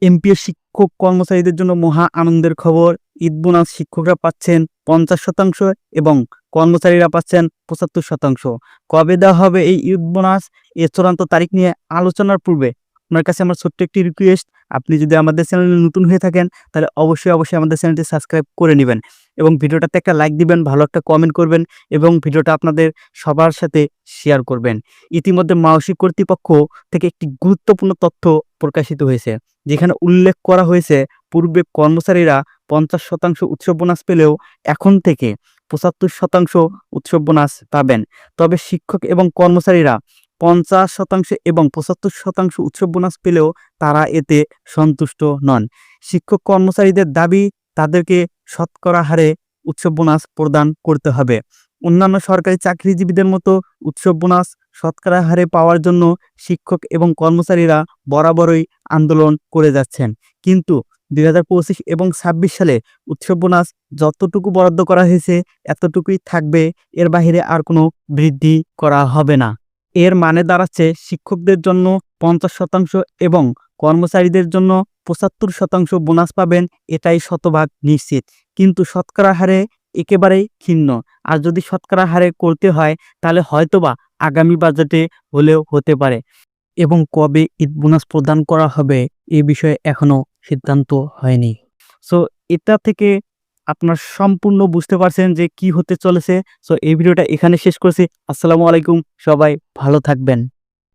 MPO শিক্ষক কর্মচারীদের জন্য মহা আনন্দের খবর। ঈদ বোনাস শিক্ষকরা পাচ্ছেন 50% এবং কর্মচারীরা পাচ্ছেন 75%। কবে দেওয়া হবে এই ঈদ বোনাস, এর চূড়ান্ত তারিখ নিয়ে আলোচনার পূর্বে আপনার কাছে আমার ছোট্ট একটি রিকোয়েস্ট, আপনি যদি আমাদের চ্যানেলে নতুন হয়ে থাকেন তাহলে অবশ্যই আমাদের চ্যানেলটি সাবস্ক্রাইব করে নেবেন এবং ভিডিওটাতে একটা লাইক দিবেন, ভালো একটা কমেন্ট করবেন এবং ভিডিওটা আপনাদের সবার সাথে শেয়ার করবেন। ইতিমধ্যে মাওসি কর্তৃপক্ষ থেকে একটি গুরুত্বপূর্ণ তথ্য প্রকাশিত হয়েছে, যেখানে উল্লেখ করা হয়েছে পূর্বে কর্মচারীরা 50% উৎসব বোনাস পেলেও এখন থেকে 75% উৎসব বোনাস পাবেন। তবে শিক্ষক এবং কর্মচারীরা 50% এবং 75% উৎসব বোনাস পেলেও তারা এতে সন্তুষ্ট নন। শিক্ষক কর্মচারীদের দাবি, তাদেরকে শতকরা হারে উৎসব বোনাস প্রদান করতে হবে। অন্যান্য সরকারি চাকরিজীবীদের মতো উৎসব বোনাস শতকরা হারে পাওয়ার জন্য শিক্ষক এবং কর্মচারীরা বরাবরই আন্দোলন করে যাচ্ছেন। কিন্তু 2025 এবং 26 সালে উৎসব বোনাস যতটুকু বরাদ্দ করা হয়েছে এতটুকুই থাকবে, এর বাইরে আর কোনো বৃদ্ধি করা হবে না। এর মানে দাঁড়াচ্ছে শিক্ষকদের জন্য 50% এবং কর্মচারীদের জন্য 75% বোনাস পাবেন, এটাই শতভাগ নিশ্চিত। কিন্তু শতকরা হারে একেবারেই ভিন্ন। আর যদি শতকরা হারে করতে হয় তাহলে হয়তোবা আগামী বাজেটে হলেও হতে পারে। এবং কবে ঈদ বোনাস প্রদান করা হবে এ বিষয়ে এখনো সিদ্ধান্ত হয়নি। সো এটা থেকে আপনার সম্পূর্ণ বুঝতে পারছেন যে কি হতে চলেছে। সো এই ভিডিওটা এখানে শেষ করছি। আসসালামু আলাইকুম, সবাই ভালো থাকবেন।